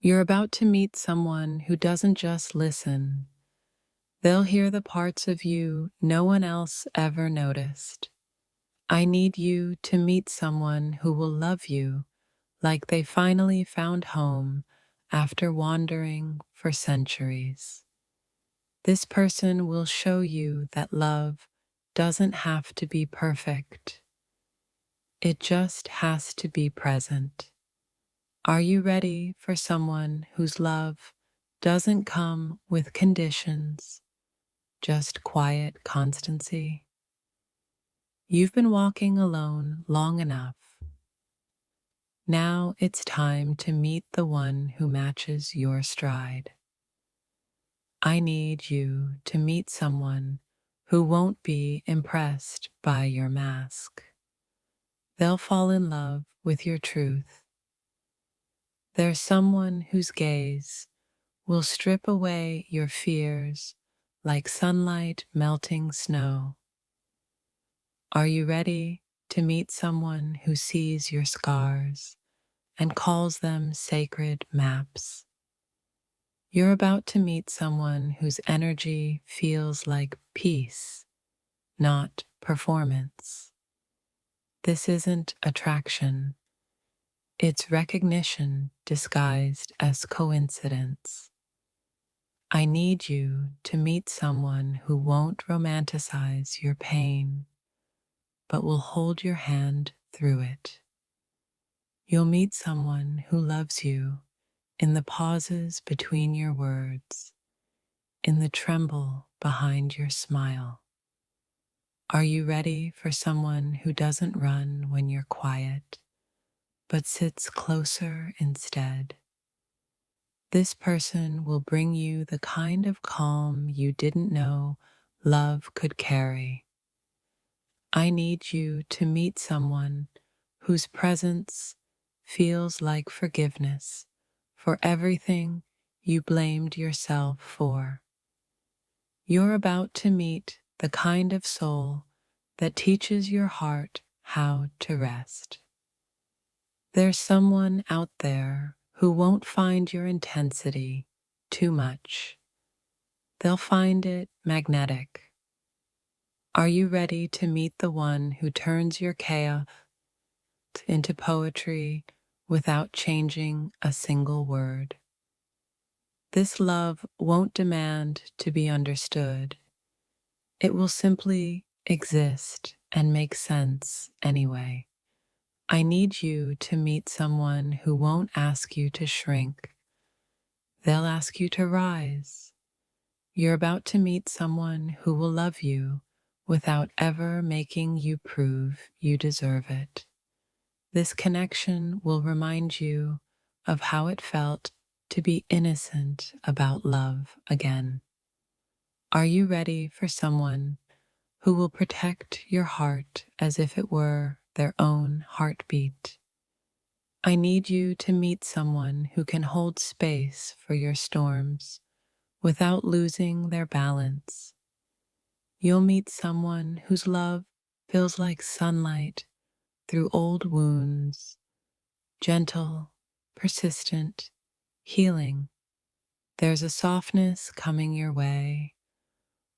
You're about to meet someone who doesn't just listen. They'll hear the parts of you no one else ever noticed. I need you to meet someone who will love you like they finally found home after wandering for centuries. This person will show you that love doesn't have to be perfect. It just has to be present. Are you ready for someone whose love doesn't come with conditions, just quiet constancy? You've been walking alone long enough. Now it's time to meet the one who matches your stride. I need you to meet someone who won't be impressed by your mask. They'll fall in love with your truth. There's someone whose gaze will strip away your fears like sunlight melting snow. Are you ready to meet someone who sees your scars and calls them sacred maps? You're about to meet someone whose energy feels like peace, not performance. This isn't attraction, it's recognition disguised as coincidence. I need you to meet someone who won't romanticize your pain, but will hold your hand through it. You'll meet someone who loves you in the pauses between your words, in the tremble behind your smile. Are you ready for someone who doesn't run when you're quiet, but sits closer instead? This person will bring you the kind of calm you didn't know love could carry. I need you to meet someone whose presence feels like forgiveness for everything you blamed yourself for. You're about to meet the kind of soul that teaches your heart how to rest. There's someone out there who won't find your intensity too much. They'll find it magnetic. Are you ready to meet the one who turns your chaos into poetry without changing a single word? This love won't demand to be understood. It will simply exist and make sense anyway. I need you to meet someone who won't ask you to shrink. They'll ask you to rise. You're about to meet someone who will love you without ever making you prove you deserve it. This connection will remind you of how it felt to be innocent about love again. Are you ready for someone who will protect your heart as if it were their own heartbeat? I need you to meet someone who can hold space for your storms without losing their balance. You'll meet someone whose love feels like sunlight through old wounds, gentle, persistent, healing. There's a softness coming your way,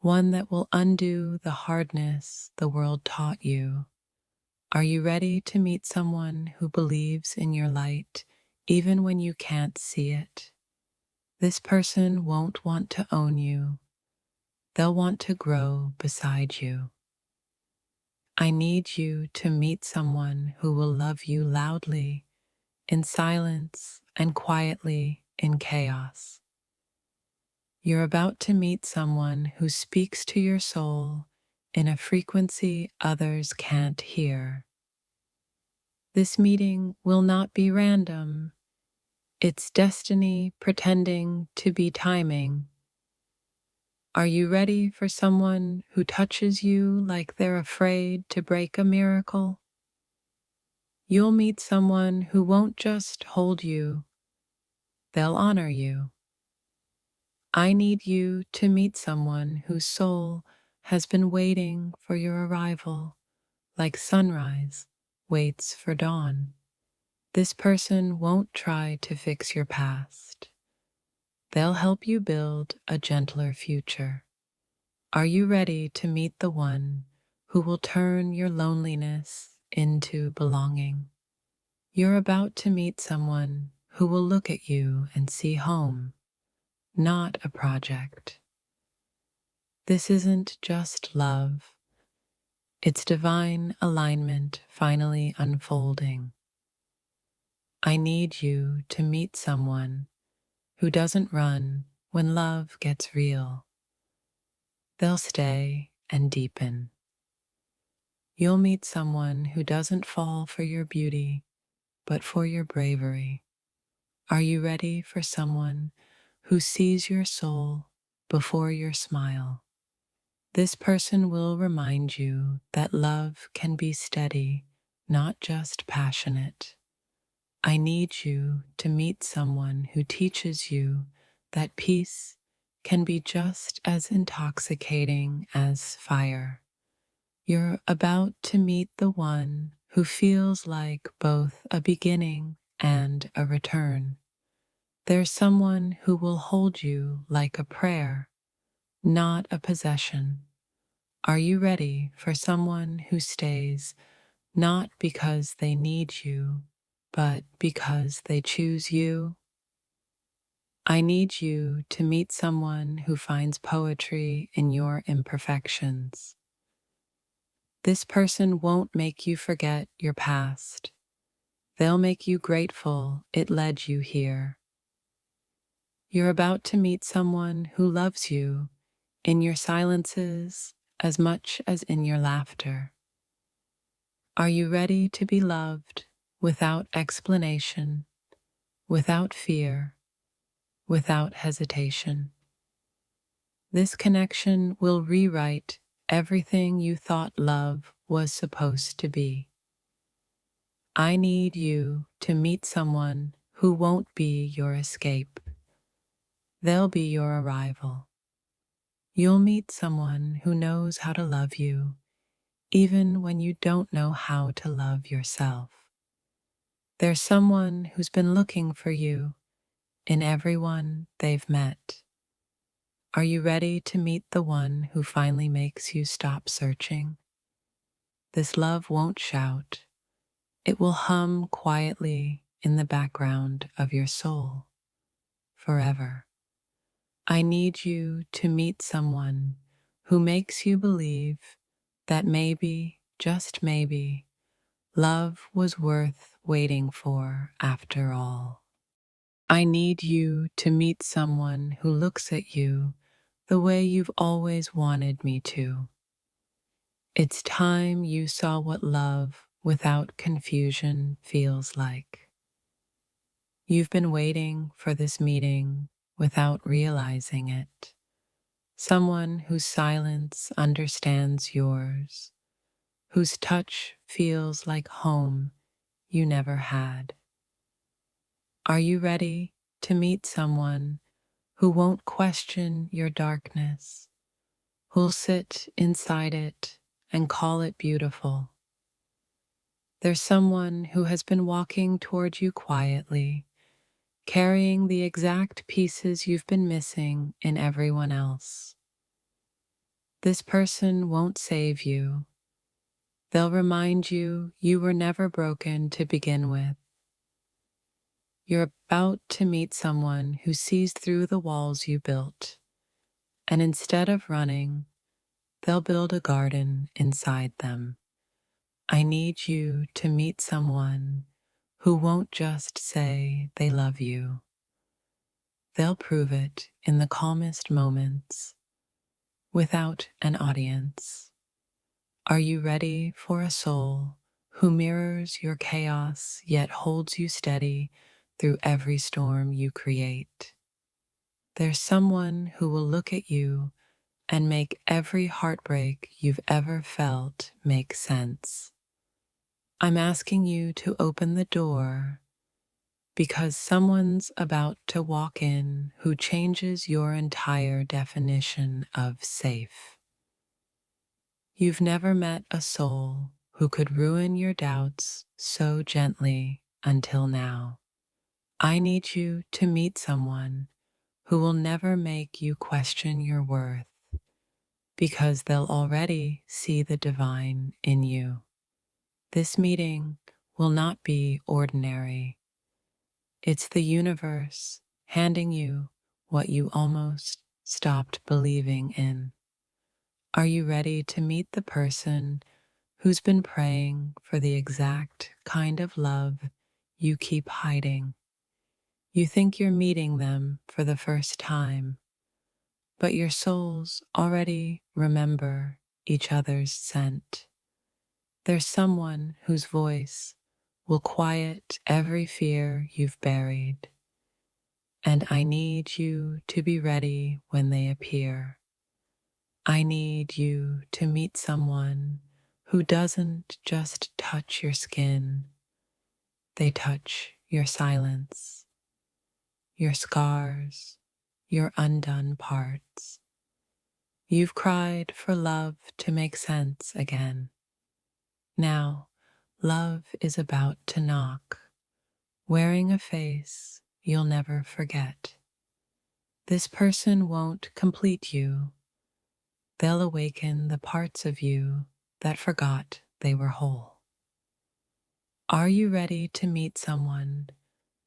one that will undo the hardness the world taught you. Are you ready to meet someone who believes in your light even when you can't see it? This person won't want to own you. They'll want to grow beside you. I need you to meet someone who will love you loudly, in silence, and quietly in chaos. You're about to meet someone who speaks to your soul in a frequency others can't hear. This meeting will not be random. It's destiny pretending to be timing. Are you ready for someone who touches you like they're afraid to break a miracle? You'll meet someone who won't just hold you, they'll honor you. I need you to meet someone whose soul has been waiting for your arrival, like sunrise waits for dawn. This person won't try to fix your past. They'll help you build a gentler future. Are you ready to meet the one who will turn your loneliness into belonging? You're about to meet someone who will look at you and see home, not a project. This isn't just love, it's divine alignment finally unfolding. I need you to meet someone who doesn't run when love gets real. They'll stay and deepen. You'll meet someone who doesn't fall for your beauty, but for your bravery. Are you ready for someone who sees your soul before your smile? This person will remind you that love can be steady, not just passionate. I need you to meet someone who teaches you that peace can be just as intoxicating as fire. You're about to meet the one who feels like both a beginning and a return. There's someone who will hold you like a prayer, not a possession. Are you ready for someone who stays not because they need you, but because they choose you? I need you to meet someone who finds poetry in your imperfections. This person won't make you forget your past. They'll make you grateful it led you here. You're about to meet someone who loves you in your silences as much as in your laughter. Are you ready to be loved without explanation, without fear, without hesitation? This connection will rewrite everything you thought love was supposed to be. I need you to meet someone who won't be your escape. They'll be your arrival. You'll meet someone who knows how to love you, even when you don't know how to love yourself. There's someone who's been looking for you in everyone they've met. Are you ready to meet the one who finally makes you stop searching? This love won't shout. It will hum quietly in the background of your soul forever. I need you to meet someone who makes you believe that maybe, just maybe, love was worth waiting for after all. I need you to meet someone who looks at you the way you've always wanted me to. It's time you saw what love without confusion feels like. You've been waiting for this meeting without realizing it. Someone whose silence understands yours, whose touch feels like home you never had. Are you ready to meet someone who won't question your darkness, who'll sit inside it and call it beautiful? There's someone who has been walking toward you quietly, carrying the exact pieces you've been missing in everyone else. This person won't save you. They'll remind you you were never broken to begin with. You're about to meet someone who sees through the walls you built, and instead of running, they'll build a garden inside them. I need you to meet someone who won't just say they love you. They'll prove it in the calmest moments, without an audience. Are you ready for a soul who mirrors your chaos yet holds you steady through every storm you create? There's someone who will look at you and make every heartbreak you've ever felt make sense. I'm asking you to open the door because someone's about to walk in who changes your entire definition of safe. You've never met a soul who could ruin your doubts so gently until now. I need you to meet someone who will never make you question your worth because they'll already see the divine in you. This meeting will not be ordinary. It's the universe handing you what you almost stopped believing in. Are you ready to meet the person who's been praying for the exact kind of love you keep hiding? You think you're meeting them for the first time, but your souls already remember each other's scent. There's someone whose voice will quiet every fear you've buried, and I need you to be ready when they appear. I need you to meet someone who doesn't just touch your skin, they touch your silence, your scars, your undone parts. You've cried for love to make sense again. Now, love is about to knock, wearing a face you'll never forget. This person won't complete you. They'll awaken the parts of you that forgot they were whole. Are you ready to meet someone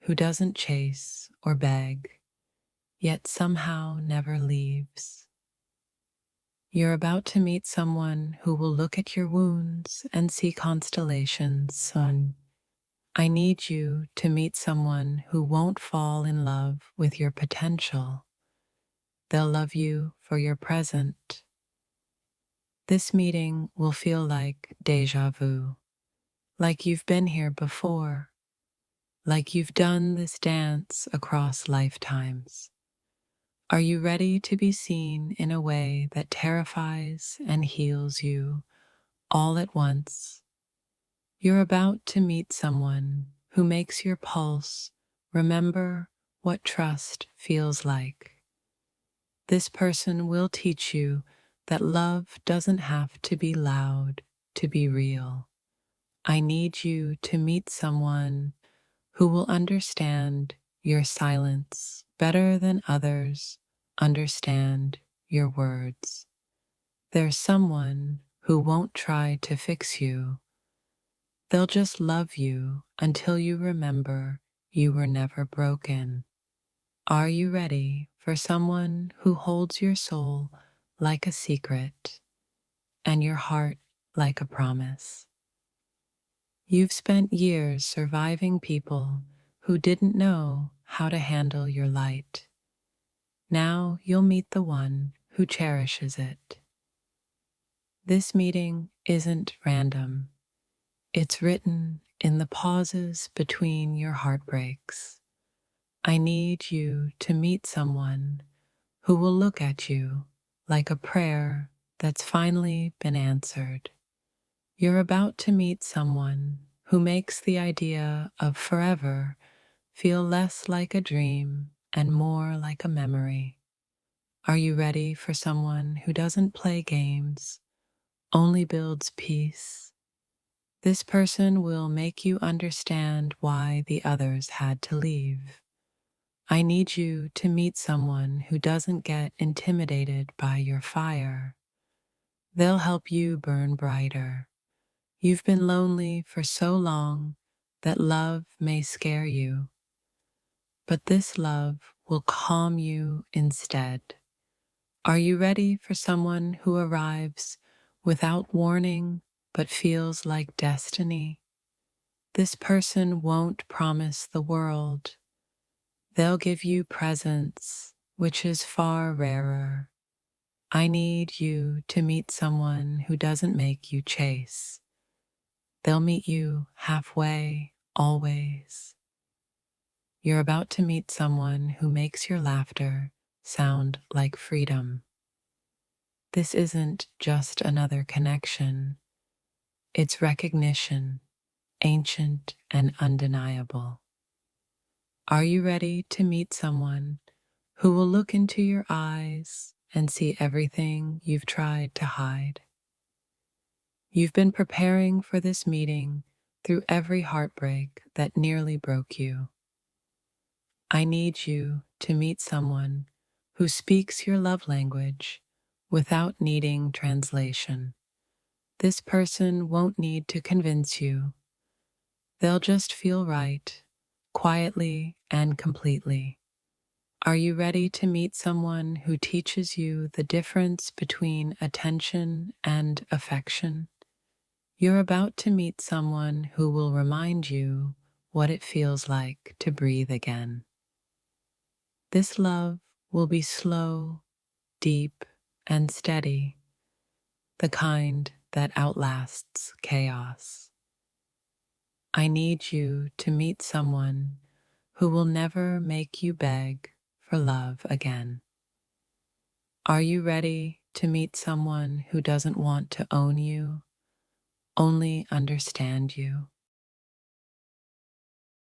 who doesn't chase or beg, yet somehow never leaves? You're about to meet someone who will look at your wounds and see constellations, son. I need you to meet someone who won't fall in love with your potential. They'll love you for your present. This meeting will feel like déjà vu, like you've been here before, like you've done this dance across lifetimes. Are you ready to be seen in a way that terrifies and heals you all at once? You're about to meet someone who makes your pulse remember what trust feels like. This person will teach you that love doesn't have to be loud to be real. I need you to meet someone who will understand your silence better than others understand your words. There's someone who won't try to fix you. They'll just love you until you remember you were never broken. Are you ready for someone who holds your soul like a secret and your heart like a promise? You've spent years surviving people who didn't know how to handle your light. Now you'll meet the one who cherishes it. This meeting isn't random. It's written in the pauses between your heartbreaks. I need you to meet someone who will look at you like a prayer that's finally been answered. You're about to meet someone who makes the idea of forever feel less like a dream and more like a memory. Are you ready for someone who doesn't play games, only builds peace? This person will make you understand why the others had to leave. I need you to meet someone who doesn't get intimidated by your fire. They'll help you burn brighter. You've been lonely for so long that love may scare you, but this love will calm you instead. Are you ready for someone who arrives without warning but feels like destiny? This person won't promise the world. They'll give you presents, which is far rarer. I need you to meet someone who doesn't make you chase. They'll meet you halfway, always. You're about to meet someone who makes your laughter sound like freedom. This isn't just another connection. It's recognition, ancient and undeniable. Are you ready to meet someone who will look into your eyes and see everything you've tried to hide? You've been preparing for this meeting through every heartbreak that nearly broke you. I need you to meet someone who speaks your love language without needing translation. This person won't need to convince you. They'll just feel right, quietly and completely. Are you ready to meet someone who teaches you the difference between attention and affection? You're about to meet someone who will remind you what it feels like to breathe again. This love will be slow, deep, and steady, the kind that outlasts chaos. I need you to meet someone who will never make you beg for love again. Are you ready to meet someone who doesn't want to own you, only understand you?